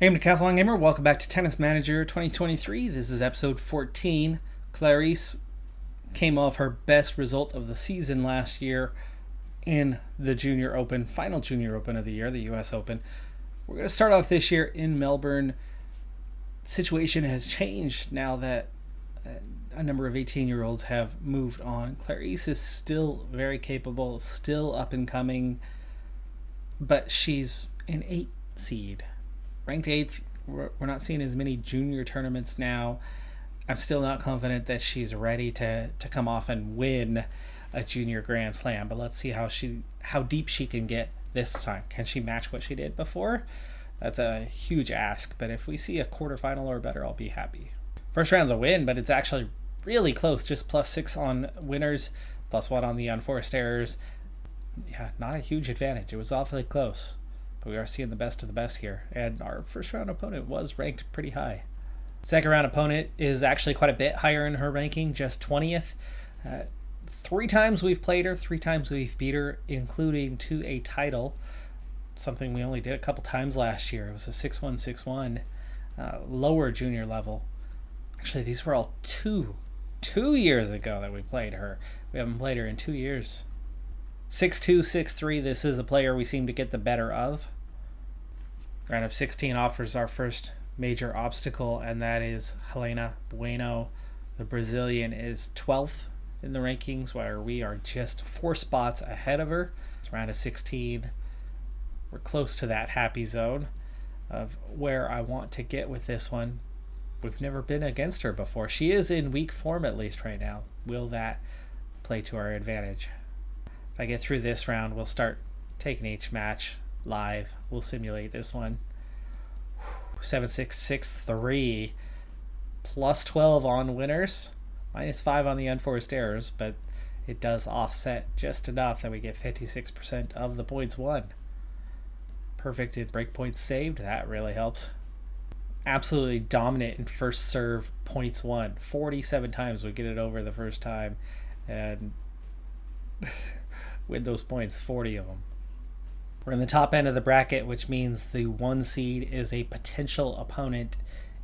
Hey, I'm Decathlon Gamer. Welcome back to Tennis Manager 2023. This is episode 14. Clarice came off her best result of the season last year in the Junior Open, final Junior Open of the year, the US Open. We're going to start off this year in Melbourne. Situation has changed now that a number of 18-year-olds have moved on. Clarice is still very capable, still up and coming, but she's an 8 seed. Ranked 8th, we're not seeing as many junior tournaments now. I'm still not confident that she's ready to come off and win a junior Grand Slam, but let's see how deep she can get this time. Can she match what she did before? That's a huge ask, but if we see a quarterfinal or better, I'll be happy. First round's a win, but it's actually really close, just +6 on winners, +1 on the unforced errors. Yeah, not a huge advantage. It was awfully close. But we are seeing the best of the best here. And our first round opponent was ranked pretty high. Second round opponent is actually quite a bit higher in her ranking, just 20th. 3 times we've played her, 3 times we've beat her, including to a title. Something we only did a couple times last year. It was a 6-1, 6-1, lower junior level. Actually, these were all two years ago that we played her. We haven't played her in 2 years. 6-2, 6-3, this is a player we seem to get the better of. Round of 16 offers our first major obstacle, and that is Helena Bueno. The Brazilian is 12th in the rankings, where we are just 4 spots ahead of her. It's round of 16. We're close to that happy zone of where I want to get with this one. We've never been against her before. She is in weak form, at least right now. Will that play to our advantage? If I get through this round, we'll start taking each match live. We'll simulate this one. 7-6, 6-3. +12 on winners. -5 on the unforced errors, but it does offset just enough that we get 56% of the points won. Perfected break points saved. That really helps. Absolutely dominant in first serve points won. 47 times we get it over the first time. And win those points, 40 of them. We're in the top end of the bracket, which means the 1 seed is a potential opponent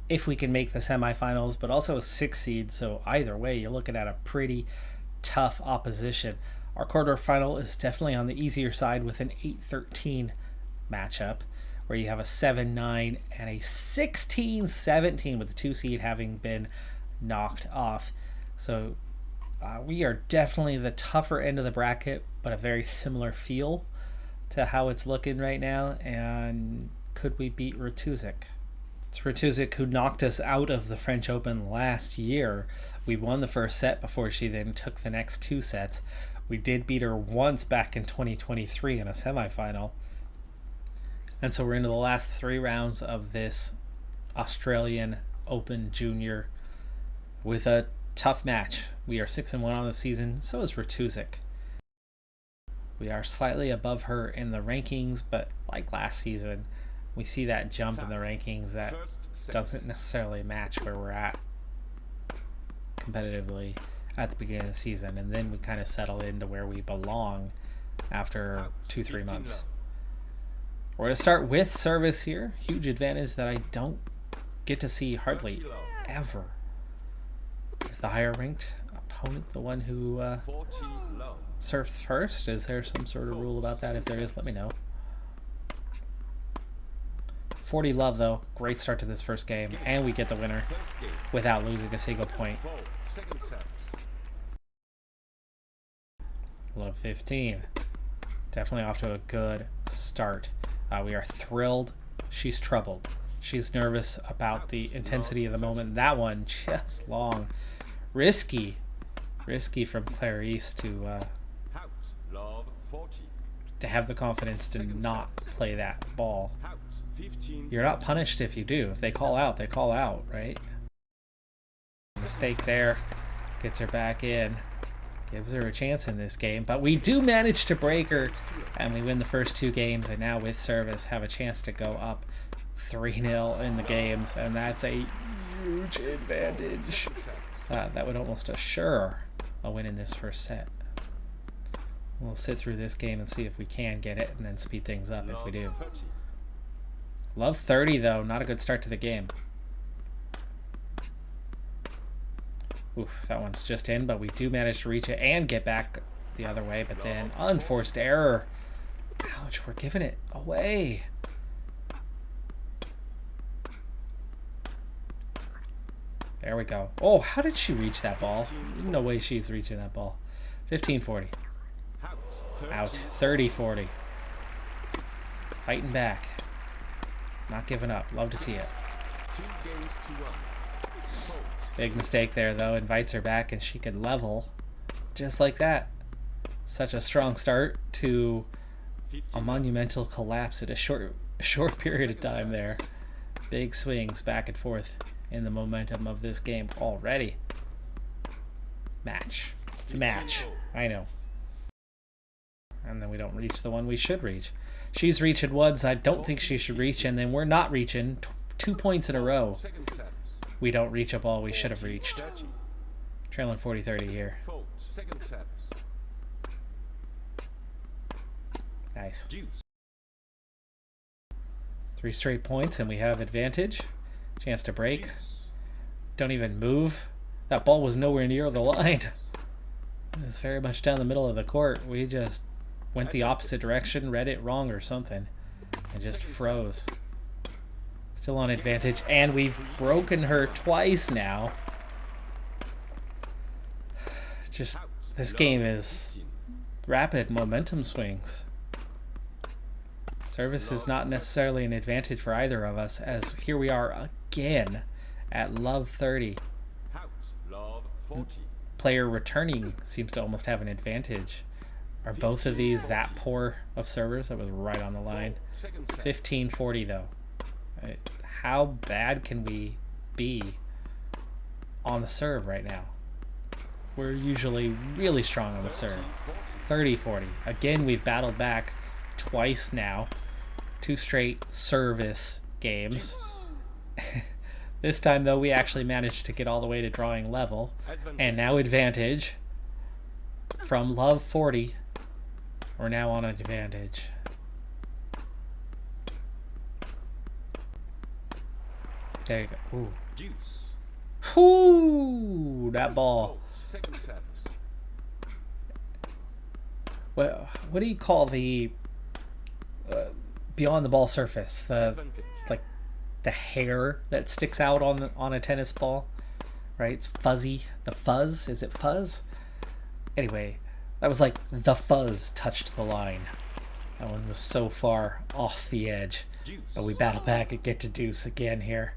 if we can make the semifinals, but also a 6 seed, so either way, you're looking at a pretty tough opposition. Our quarterfinal is definitely on the easier side with an 8-13 matchup, where you have a 7-9 and a 16-17 with the 2 seed having been knocked off. So we are definitely the tougher end of the bracket, but a very similar feel to how it's looking right now. And could we beat Ratuzik? It's Ratuzik who knocked us out of the French Open last year. We won the first set before she then took the next 2 sets. We did beat her once back in 2023 in a semifinal. And so we're into the last 3 rounds of this Australian Open Junior with a tough match. We are 6-1 on the season, so is Ratuzik. We are slightly above her in the rankings, but like last season, we see that jump in the rankings that doesn't necessarily match where we're at competitively at the beginning of the season, and then we kind of settle into where we belong after 2-3 months. We're going to start with service here. Huge advantage that I don't get to see hardly ever. Is the higher ranked opponent the one who serves first? Is there some sort of rule about that? If there is, let me know. 40 love, though. Great start to this first game, and we get the winner without losing a single point. Love 15. Definitely off to a good start. We are thrilled. She's troubled. She's nervous about the intensity of the moment. That one just long. Risky from Clarice to have the confidence to not play that ball. You're not punished if you do. If they call out, they call out, right? Mistake there. Gets her back in. Gives her a chance in this game. But we do manage to break her, and we win the first 2 games, and now with service have a chance to go up 3-0 in the games, and that's a huge advantage. That would almost assure a win in this first set. We'll sit through this game and see if we can get it, and then speed things up if we do. Love 30, though. Not a good start to the game. Oof, that one's just in, but we do manage to reach it and get back the other way. But then unforced error. Ouch, we're giving it away. There we go. Oh, how did she reach that ball? No way she's reaching that ball. 15-40. Out. 30-40. Fighting back. Not giving up. Love to see it. Big mistake there, though. Invites her back, and she could level just like that. Such a strong start to a monumental collapse at a short period of time there. Big swings back and forth in the momentum of this game already. Match. It's a match. I know. And then we don't reach the one we should reach. She's reaching ones I don't think she should reach, and then we're not reaching 2 points in a row. We don't reach a ball we should have reached. Trailing 40-30 here. Nice. 3 straight points and we have advantage. Chance to break. Don't even move. That ball was nowhere near the line. It's very much down the middle of the court. We just went the opposite direction, read it wrong or something, and just froze. Still on advantage, and we've broken her twice now. Just, this game is rapid momentum swings. Service is not necessarily an advantage for either of us, as here we are again at love 30. Player returning seems to almost have an advantage. Are both of these that poor of servers? That was right on the line. 15-40 though. How bad can we be on the serve right now? We're usually really strong on the serve. 30-40. Again, we've battled back twice now. 2 straight service games. This time, though, we actually managed to get all the way to drawing level. And now advantage. From love 40, we're now on advantage. There you go. Ooh. Ooh, that ball. Well, what do you call the beyond the ball surface? The hair that sticks out on a tennis ball, right? It's fuzzy. The fuzz, is it fuzz? Anyway, that was like the fuzz touched the line. That one was so far off the edge. But we battle back and get to deuce again here.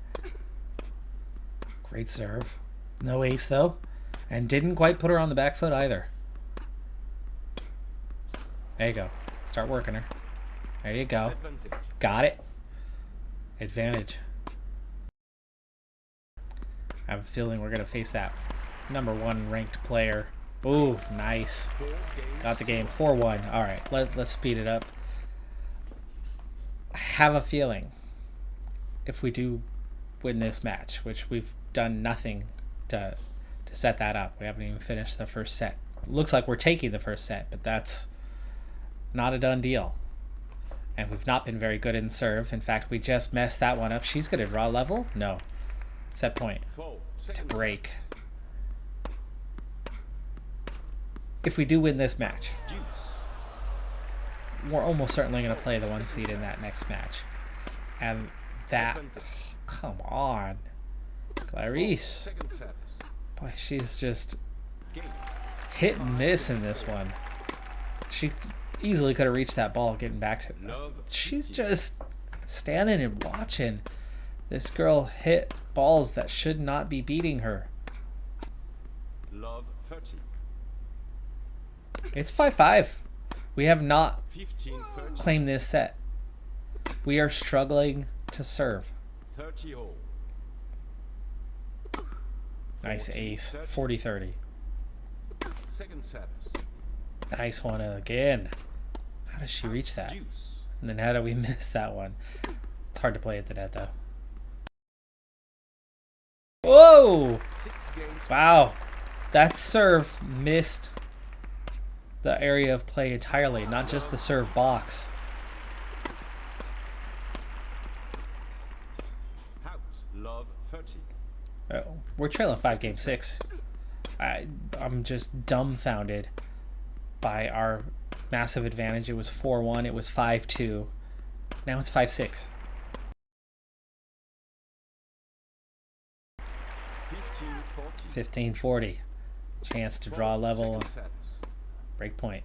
Great serve. No ace though. And didn't quite put her on the back foot either. There you go. Start working her. There you go. Got it. Advantage. I have a feeling we're going to face that #1 ranked player. Ooh, nice. Got the game. 4-1. All right, let's speed it up. I have a feeling if we do win this match, which we've done nothing to set that up. We haven't even finished the first set. Looks like we're taking the first set, but that's not a done deal. And we've not been very good in serve. In fact, we just messed that one up. She's going to draw level? No. Set point. To break. If we do win this match, we're almost certainly going to play the 1 seed in that next match. And that... Oh, come on. Clarice. Boy, she's just hit and miss in this one. She easily could have reached that ball getting back to it. She's just standing and watching this girl hit balls that should not be beating her. It's 5-5. We have not claimed this set. We are struggling to serve. Nice ace. 40-30. Nice one again. How does she reach that? And then how do we miss that one? It's hard to play at the net, though. Whoa! Wow. That serve missed the area of play entirely, not just the serve box. We're trailing 5 game 6. I'm just dumbfounded by our massive advantage. It was 4-1. It was 5-2. Now it's 5-6. 15-40. Chance to draw level. Break point.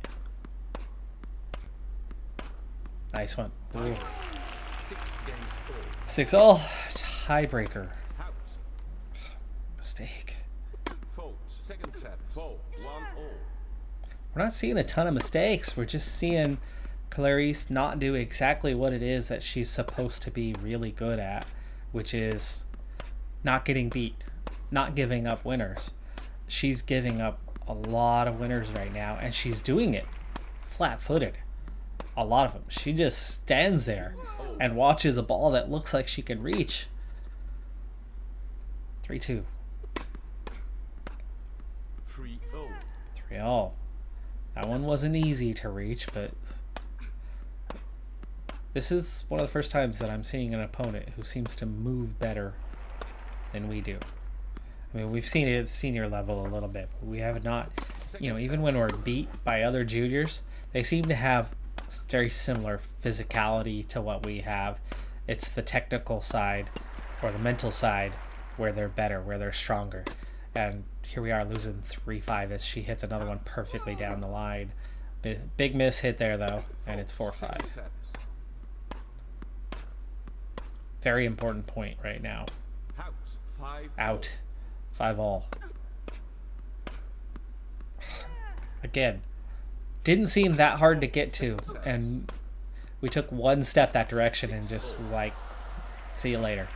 Nice one. Ooh. 6-all. Tiebreaker. Mistake. We're not seeing a ton of mistakes. We're just seeing Clarice not do exactly what it is that she's supposed to be really good at, which is not getting beat, not giving up winners. She's giving up a lot of winners right now, and she's doing it flat-footed. A lot of them. She just stands there and watches a ball that looks like she can reach. 3-2. 3-all. That one wasn't easy to reach, but this is one of the first times that I'm seeing an opponent who seems to move better than we do. I mean, we've seen it at the senior level a little bit, but we have not, even when we're beat by other juniors, they seem to have very similar physicality to what we have. It's the technical side or the mental side where they're better, where they're stronger. And here we are losing 3-5 as she hits another one perfectly down the line. Big miss hit there, though, and it's 4-5. Very important point right now. Out. 5-all. Again, didn't seem that hard to get to, and we took one step that direction and just was like, see you later.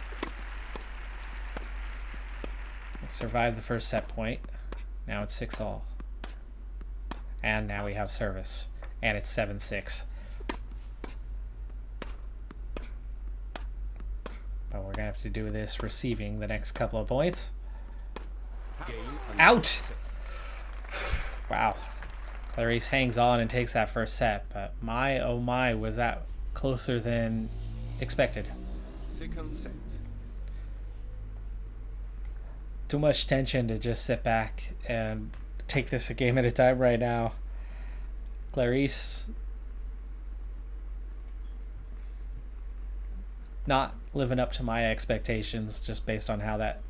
Survived the first set point. Now it's 6-all. And now we have service. And it's 7-6. But we're going to have to do this receiving the next couple of points. Out! Wow. Clarice hangs on and takes that first set. But my, oh my, was that closer than expected. Second set. Too much tension to just sit back and take this a game at a time right now. Clarice not living up to my expectations just based on how that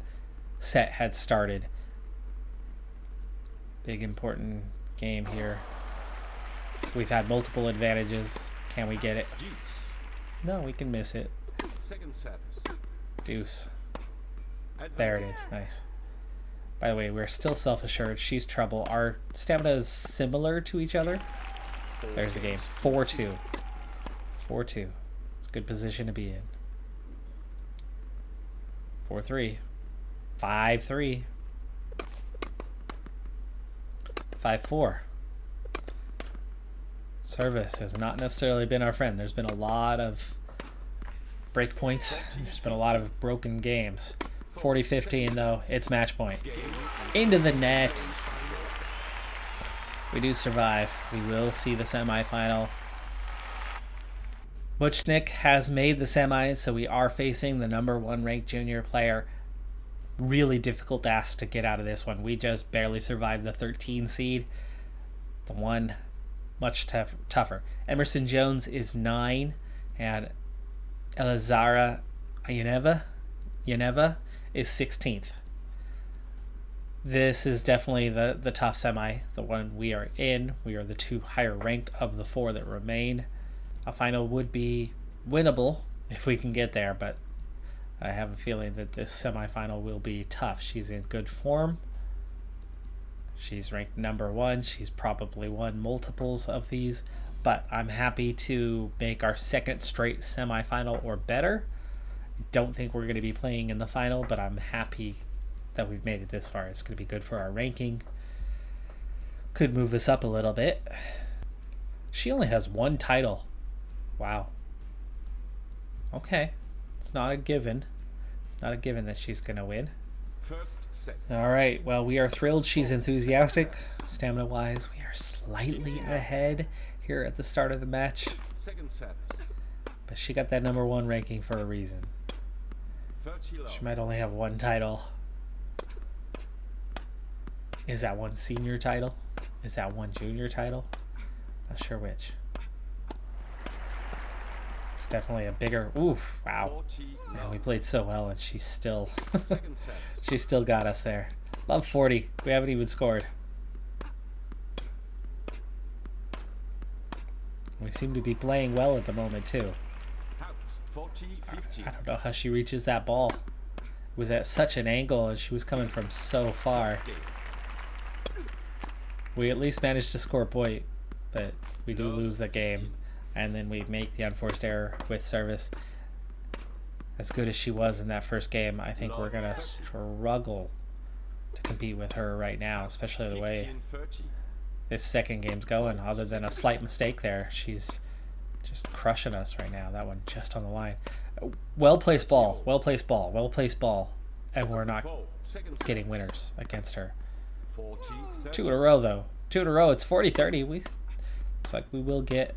set had started. Big important game here. We've had multiple advantages. Can we get it? No, we can miss it. Second service. Deuce. There it is. Nice. By the way, we're still self-assured. She's trouble. Our stamina is similar to each other. There's the game. 4-2. 4-2. It's a good position to be in. 4-3. 5-3. 5-4. Service has not necessarily been our friend. There's been a lot of break points. There's been a lot of broken games. 40-15 though, it's match point. Into the net. We do survive. We will see the semifinal. Muchnik has made the semis, so we are facing the #1 ranked junior player. Really difficult task to get out of this one. We just barely survived the 13 seed. The one much tougher. Emerson Jones is 9, and Elizara Yaneva is 16th. This is definitely the tough semi, the one we are in. We are the 2 higher ranked of the 4 that remain. A final would be winnable if we can get there, but I have a feeling that this semifinal will be tough. She's in good form. She's ranked #1. She's probably won multiples of these, but I'm happy to make our 2nd straight semifinal or better. Don't think we're going to be playing in the final, but I'm happy that we've made it this far. It's going to be good for our ranking. Could move us up a little bit. She only has 1 title. Wow. Okay. It's not a given. It's not a given that she's going to win. First set. All right. Well, we are thrilled. She's enthusiastic. Stamina-wise, we are slightly ahead here at the start of the match. Second service. But she got that #1 ranking for a reason. She might only have 1 title. Is that one senior title? Is that one junior title? Not sure which. It's definitely a bigger. Oof! Wow. 40 Man, love. we played so well, and she's still. Second service. She still got us there. Love 40. We haven't even scored. We seem to be playing well at the moment too. Out. 40 50. I don't know how she reaches that ball. It was at such an angle, and she was coming from so far. Game. We at least managed to score a point, but we do lose the game. And then we make the unforced error with service. As good as she was in that first game, I think we're going to struggle to compete with her right now, especially the way 15 30. this second game's going. Other than a slight mistake there, she's just crushing us right now. That one just on the line. Well-placed ball, well-placed ball, well-placed ball. And we're not 4. Second getting service. winners against her. 40 30. 2 in a row, though. 2 in a row. It's 40-30. Looks like we won't get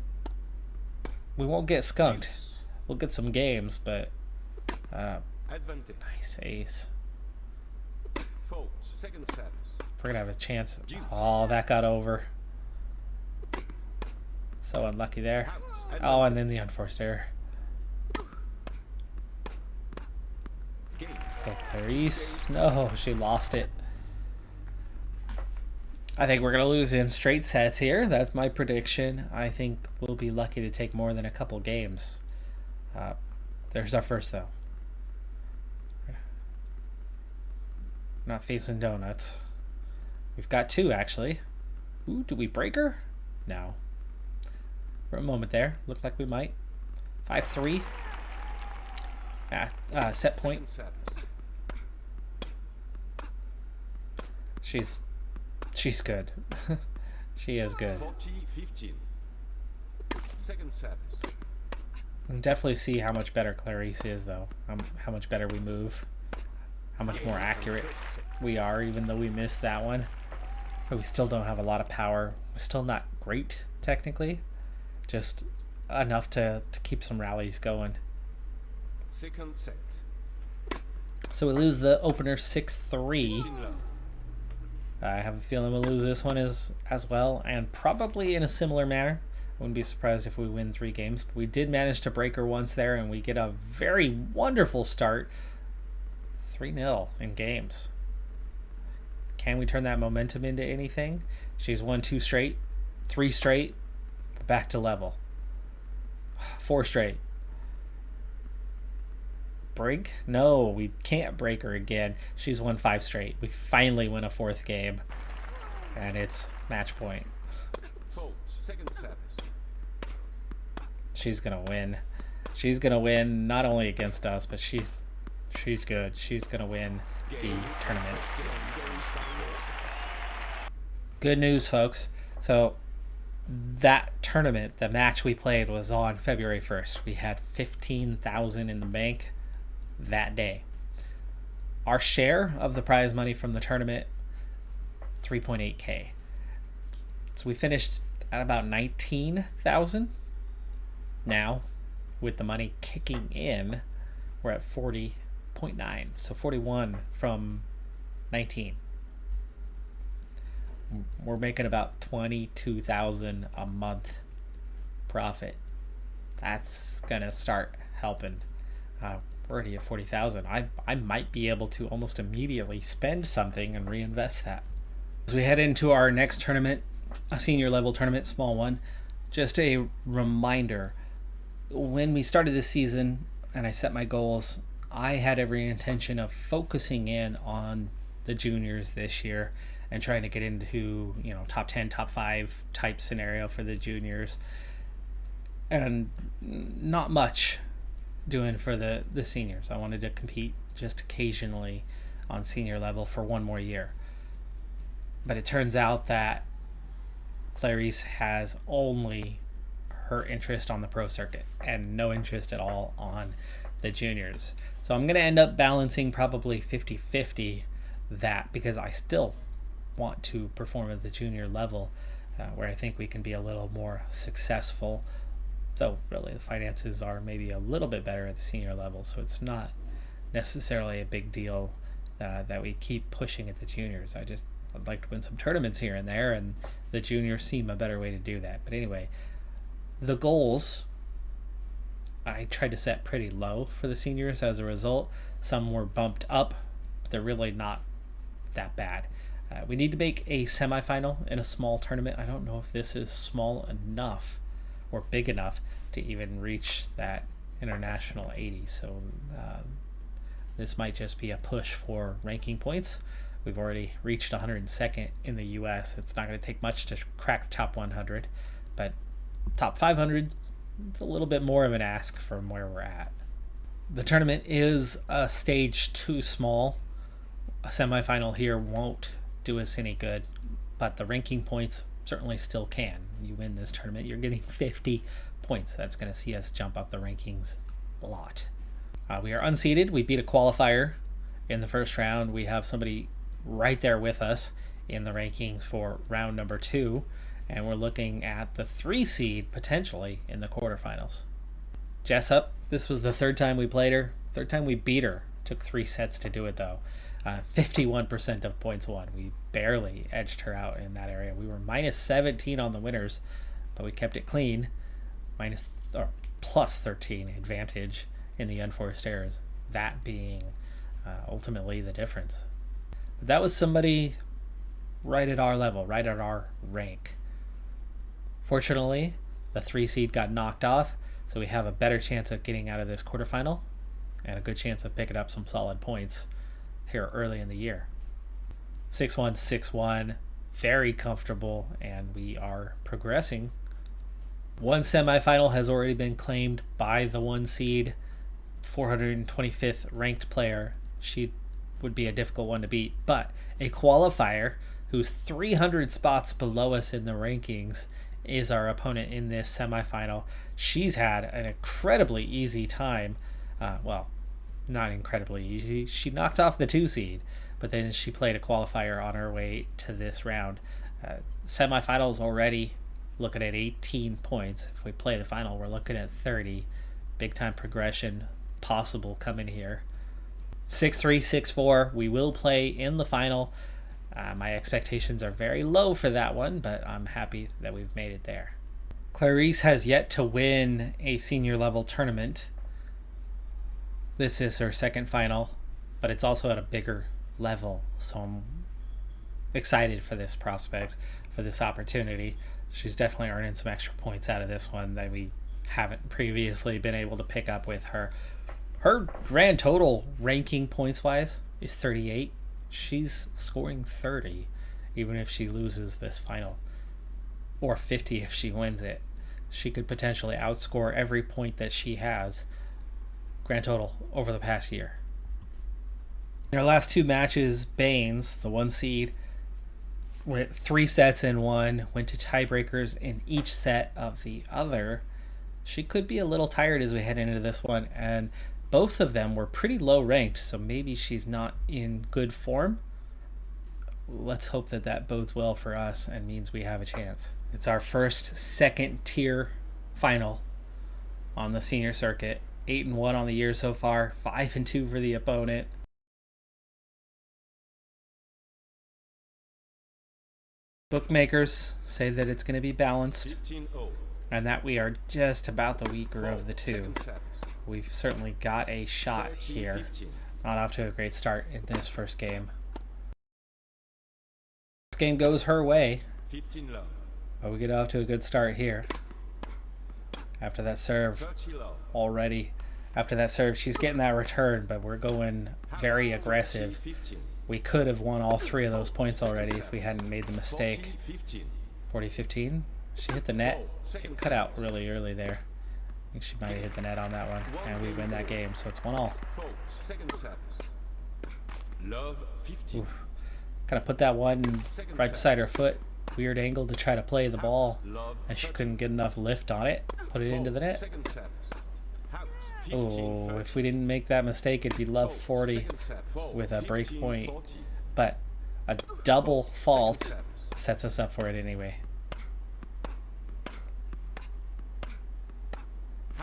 skunked. We'll get some games, but Advantage. nice ace. Fault. Second service. We're gonna have a chance. Oh, that got over. So unlucky there. Out. Oh, and then the unforced error. Game. Let's go, Clarice. No, she lost it. I think we're gonna lose in straight sets here. That's my prediction. I think we'll be lucky to take more than a couple games. There's our first, though. Not facing donuts. We've got 2, actually. Ooh, do we break her? No. For a moment there, looked like we might. 5-3. Set point. Second service. She's good. She is good. 40 15. Second service. You can definitely see how much better Clarice is, though. How much better we move. How much more accurate we are, even though we missed that one. But we still don't have a lot of power. We're still not great, technically. Just enough to keep some rallies going. Second set. So we lose the opener 6-3. 15 love. I have a feeling we'll lose this one as well, and probably in a similar manner. I wouldn't be surprised if we win 3 games. But we did manage to break her once there, and we get a very wonderful start. 3-0 in games. Can we turn that momentum into anything? She's won 2 straight, 3 straight, back to level. 4 straight. Break? No, we can't break her again. She's won 5 straight. We finally win a 4th game, and it's match point. Fault. Second service. She's gonna win. She's gonna win not only against us, but she's good. She's gonna win the tournament. Good news, folks. So that tournament, the match we played, was on February 1st. We had 15,000 in the bank that day. Our share of the prize money from the tournament, 3.8K. So we finished at about 19,000. Now, with the money kicking in, we're at 40.9. So 41 from 19. We're making about 22,000 a month profit. That's gonna start helping. We're already at 40,000. I might be able to almost immediately spend something and reinvest that. As we head into our next tournament, a senior level tournament, small one, just a reminder, when we started this season and I set my goals, I had every intention of focusing in on the juniors this year and trying to get into, top 10, top 5 type scenario for the juniors, and not much doing for the seniors. I wanted to compete just occasionally on senior level for one more year. But it turns out that Clarice has only her interest on the pro circuit and no interest at all on the juniors. So I'm going to end up balancing probably 50-50 that, because I still want to perform at the junior level, where I think we can be a little more successful. So really the finances are maybe a little bit better at the senior level, so it's not necessarily a big deal that we keep pushing at the juniors. I just I'd like to win some tournaments here and there, and the juniors seem a better way to do that. But anyway, the goals I tried to set pretty low for the seniors. As a result, some were bumped up, but they're really not that bad. We need to make a semifinal in a small tournament. I don't know if this is small enough or big enough to even reach that international 80. So this might just be a push for ranking points. We've already reached 102nd in the US. It's not going to take much to crack the top 100, but top 500, it's a little bit more of an ask from where we're at. The tournament is a stage too small. A semifinal here won't do us any good, but the ranking points certainly still can. You win this tournament, you're getting 50 points. That's going to see us jump up the rankings a lot. We are unseeded. We beat a qualifier in the first round. We have somebody right there with us in the rankings for round number 2, and we're looking at the 3 seed potentially in the quarterfinals. Jessup, this was the 3rd time we played her, 3rd time we beat her. Took 3 sets to do it though. 51% of points won. We barely edged her out in that area. We were minus 17 on the winners, but we kept it clean. Plus 13 advantage in the unforced errors. That being ultimately the difference. But that was somebody right at our level, right at our rank. Fortunately, the 3 seed got knocked off, so we have a better chance of getting out of this quarterfinal and a good chance of picking up some solid points here early in the year. 6-1, 6-1, very comfortable, and we are progressing. One semifinal has already been claimed by the 1 seed, 425th ranked player. She would be a difficult one to beat, but a qualifier who's 300 spots below us in the rankings is our opponent in this semifinal. She's had an incredibly easy time. Not incredibly easy. She knocked off the 2 seed, but then she played a qualifier on her way to this round. Semifinals already looking at 18 points. If we play the final, we're looking at 30. Big time progression possible coming here. 6-3, 6-4. We will play in the final. My expectations are very low for that one, but I'm happy that we've made it there. Clarice has yet to win a senior level tournament. This is her 2nd final, but it's also at a bigger level, so I'm excited for this prospect, for this opportunity. She's definitely earning some extra points out of this one that we haven't previously been able to pick up with her. Her grand total ranking points-wise is 38. She's scoring 30, even if she loses this final, or 50 if she wins it. She could potentially outscore every point that she has grand total over the past year. In our last 2 matches, Baines, the 1 seed, went 3 sets in one, went to tiebreakers in each set of the other. She could be a little tired as we head into this one, and both of them were pretty low ranked, so maybe she's not in good form. Let's hope that that bodes well for us and means we have a chance. It's our first 2nd tier final on the senior circuit. 8-1 on the year so far, 5-2 for the opponent. Bookmakers say that it's going to be balanced, 15-0. and that we are just about the weaker of the 2. We've certainly got a shot here. Not off to a great start in this first game. This game goes her way, 15 low. but we get off to a good start here. After that serve, 30 low. already. After that serve, she's getting that return, but we're going very aggressive. 15. We could have won all 3 of those points already if we hadn't made the mistake. 40-15. 40-15. She hit the net. It cut out really early there. I think she might have hit the net on that one, and we win that game, so it's 1-all. Fault. 2nd service. Love 15. Kind of put that one right beside her foot. Weird angle to try to play the ball, Love and she 30. couldn't get enough lift on it. Put it into the net. 2nd service. Out. 15, Oh, 30. if we didn't make that mistake, it'd be love Fault. 40 2nd service. with a break 15, point. 40. But a double fault 2nd service. sets us up for it anyway.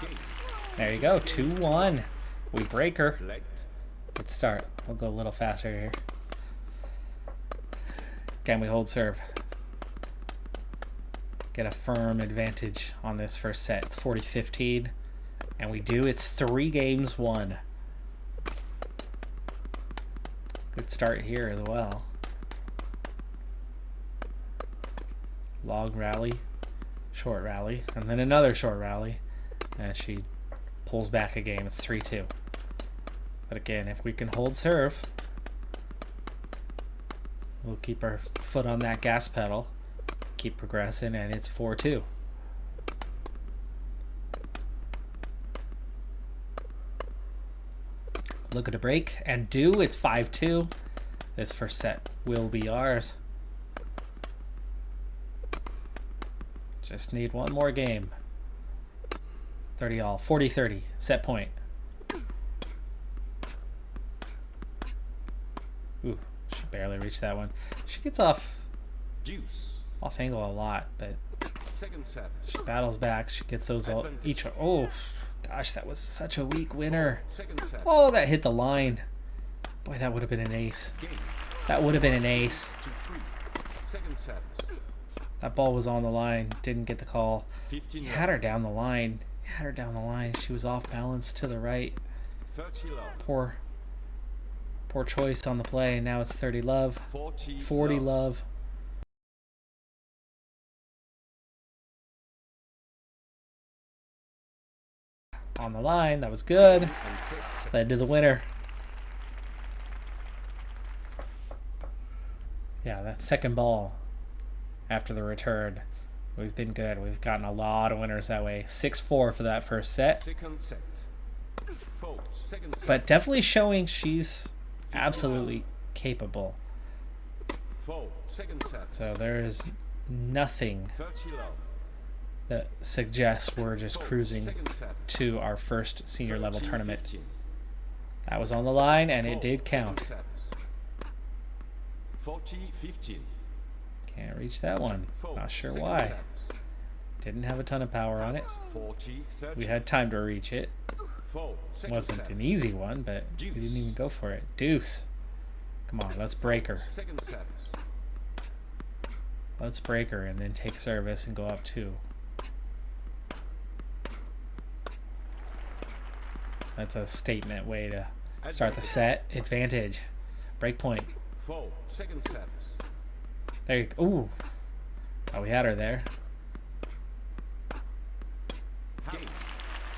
Game. There you go, 2-1. We break her. Let. Good start. We'll go a little faster here. Can we hold serve? Get a firm advantage on this first set. It's 40-15. And we do. It's 3 games won. Good start here as well. Long rally, short rally, and then another short rally. And she pulls back a game. It's 3-2. But again, if we can hold serve, we'll keep our foot on that gas pedal, keep progressing, and it's 4-2. Look at a break and do. It's 5-2. This first set will be ours. Just need one more game. 30 all. 40-30. Set point. Ooh, she barely reached that one. She gets off angle a lot, but Second service. she battles back. She gets those all each. Oh, gosh, that was such a weak winner. Second service. Oh, that hit the line. Boy, that would have been an ace. Game. That would have been an ace. 2-3. Second service. That ball was on the line. Didn't get the call. 15 He love. had her down the line. Had her down the line. She was off balance to the right. 30 love. Poor choice on the play. Now it's 30 love. 40 love. On the line. That was good. And first set. Led to the winner. Yeah, that second ball after the return. We've been good. We've gotten a lot of winners that way. 6-4 for that first set. Second set. Fault. Second set. But definitely showing she's absolutely capable. Fault. Second set. So there is nothing 30 love. that suggests we're just Fault. cruising Second set. to our first senior level 13, tournament. 15. That was on the line, and it Fault. did count. Second service. 40-15. Can't reach that one. Fault. Not sure Second why. service. Didn't have a ton of power on it. 40-30. We had time to reach it. Fault. Second Wasn't service. an easy one, but we didn't even go for it. Deuce. Come on, let's break her. Second service. Let's break her and then take service and go up 2. That's a statement way to start the set. Advantage. Break point. Fault. Second service. There you go. Ooh. Oh, we had her there. Game.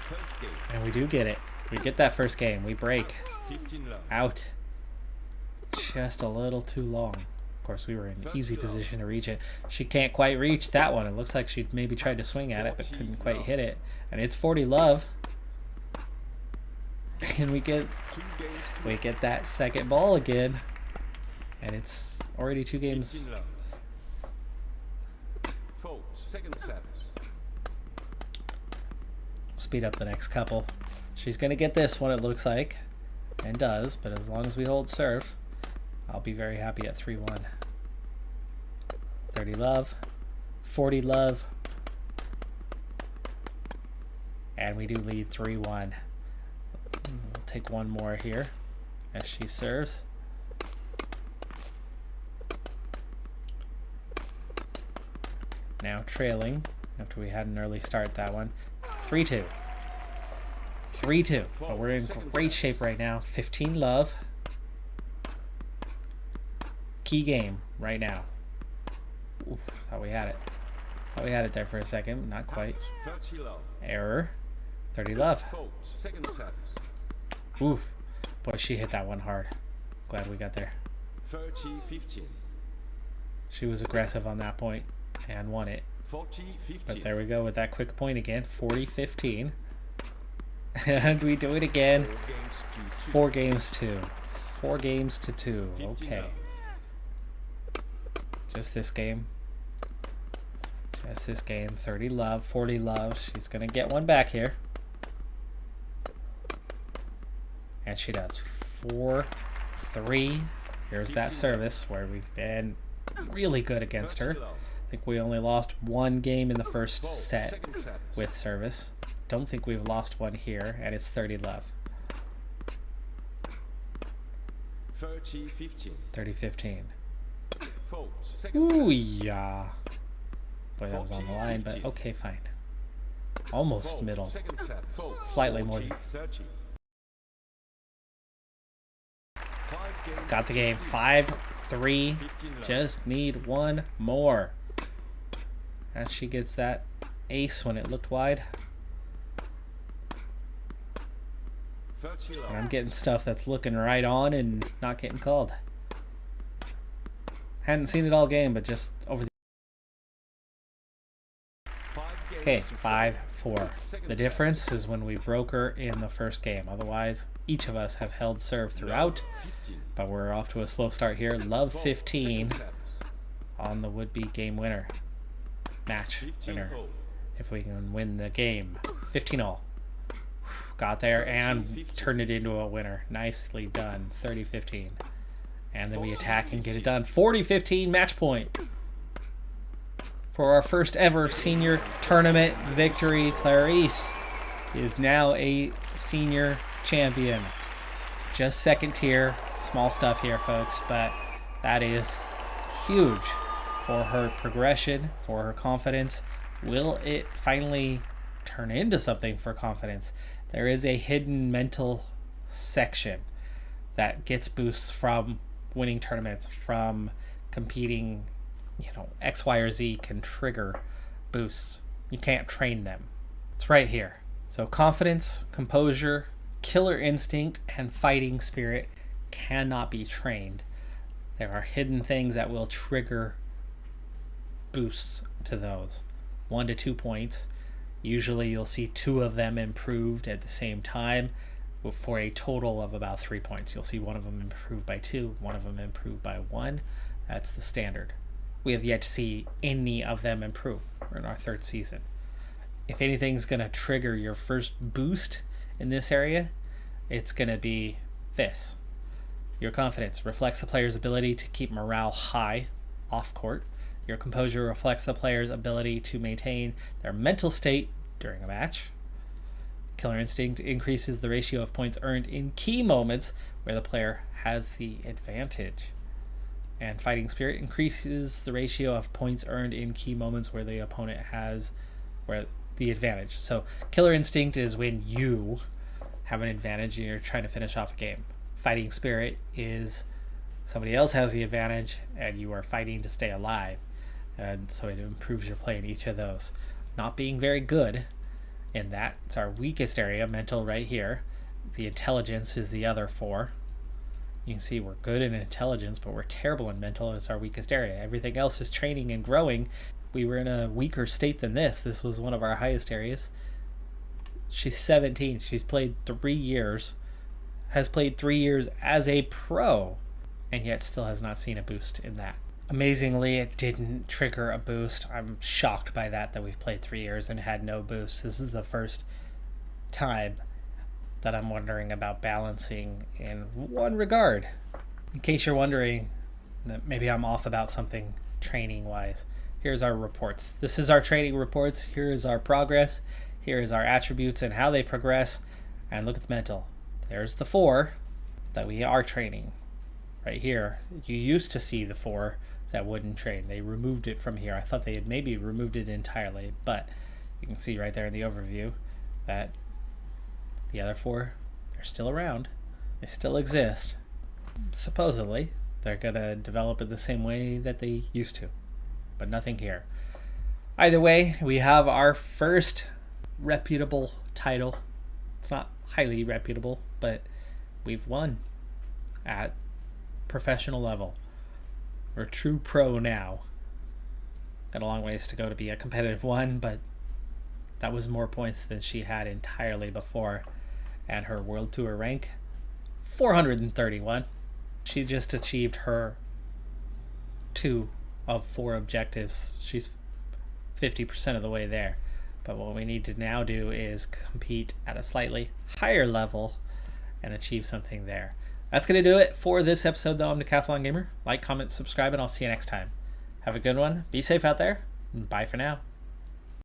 First game. And we do get it. We get that first game. We break. 15 love. Out. Just a little too long. Of course, we were in easy position to reach it. She can't quite reach that one. It looks like she maybe tried to swing at it, but couldn't quite hit it. And it's 40 love. And we get 2 games to that second ball again. And it's already 2 games. 15 love. Fault. Second service. Speed up the next couple. She's going to get this one, it looks like. And does, but as long as we hold serve, I'll be very happy at 3-1. 30 love. 40 love. And we do lead 3-1. We'll take one more here as she serves. Now trailing after we had an early start that one. 3-2. 3-2. But we're in great shape right now. 15 love. Key game right now. Ooh, thought we had it. Thought we had it there for a second. Not quite. 30 love. Error. 30 love. Fault. Second service. Ooh. Boy, she hit that one hard. Glad we got there. 30-15. She was aggressive on that point and won it. 40-15. But there we go with that quick point again. 40-15. And we do it again. 4 games to 2. 4 games to 4 games to 2. 15 Okay. love. Just this game. Just this game. 30 love, 40 love. She's going to get one back here. And she does. 4-3. Here's that service where we've been really good against her. 30 love. I think we only lost 1 game in the first Fault. set Second service. with service. Don't think we've lost one here, and it's 30 love. 30-15. 30-15. Fault. Second Ooh, set. yeah. Boy, that was on the line, but 40-50. okay, fine. Almost Fault. middle. Second set. Fault. Slightly more. 40-30. 5 games. Got the game. 5-3. Just need one more. And she gets that ace when it looked wide. 30 And low. I'm getting stuff that's looking right on and not getting called. Hadn't seen it all game, but just over the... 5 games Okay, to 5-4. Second The set. difference is when we broke her in the first game. Otherwise, each of us have held serve throughout. 15. But we're off to a slow start here. Love Fault. 15 Second set. on the would-be game winner. Match 15 winner. all. If we can win the game. 15-all. Got there and 13-15. turned it into a winner. Nicely done. 30-15. And then we attack and get it done. 40-15 match point. For our first ever senior tournament victory, Clarice is now a senior champion. Just second tier. Small stuff here, folks, but that is huge for her progression, for her confidence. Will it finally turn into something for confidence? There is a hidden mental section that gets boosts from winning tournaments, from competing. X, Y, or Z can trigger boosts. You can't train them. It's right here. So confidence, composure, killer instinct, and fighting spirit cannot be trained. There are hidden things that will trigger boosts to those. 1 to 2 points. Usually you'll see 2 of them improved at the same time for a total of about 3 points. You'll see one of them improved by 2, one of them improved by 1. That's the standard. We have yet to see any of them improve. We're in our 3rd season. If anything's going to trigger your first boost in this area, it's going to be this. Your confidence reflects the player's ability to keep morale high off court. Your composure reflects the player's ability to maintain their mental state during a match. Killer instinct increases the ratio of points earned in key moments where the player has the advantage. And fighting spirit increases the ratio of points earned in key moments where the opponent has the advantage. So killer instinct is when you have an advantage and you're trying to finish off a game. Fighting spirit is somebody else has the advantage and you are fighting to stay alive. And so it improves your play in each of those. Not being very good in that. It's our weakest area, mental right here. The intelligence is the other 4. You can see we're good in intelligence, but we're terrible in mental. It's our weakest area. Everything else is training and growing. We were in a weaker state than this. This was one of our highest areas. She's 17. She's played 3 years. Has played 3 years as a pro, and yet still has not seen a boost in that. Amazingly, it didn't trigger a boost. I'm shocked by that we've played 3 years and had no boost. This is the first time that I'm wondering about balancing in one regard. In case you're wondering that maybe I'm off about something training-wise, here's our reports. This is our training reports. Here is our progress. Here is our attributes and how they progress. And look at the mental. There's the 4 that we are training. Right here, you used to see the 4 that wouldn't train. They removed it from here. I thought they had maybe removed it entirely, but you can see right there in the overview that the other 4, they're still around. They still exist. Supposedly, they're going to develop it the same way that they used to, but nothing here. Either way, we have our first reputable title. It's not highly reputable, but we've won at professional level. We're a true pro now. Got a long ways to go to be a competitive one, but that was more points than she had entirely before. And her World Tour rank, 431. She just achieved her 2 of 4 objectives. She's 50% of the way there. But what we need to now do is compete at a slightly higher level and achieve something there. That's going to do it for this episode, though. I'm Decathlon Gamer. Like, comment, subscribe, and I'll see you next time. Have a good one. Be safe out there. And bye for now.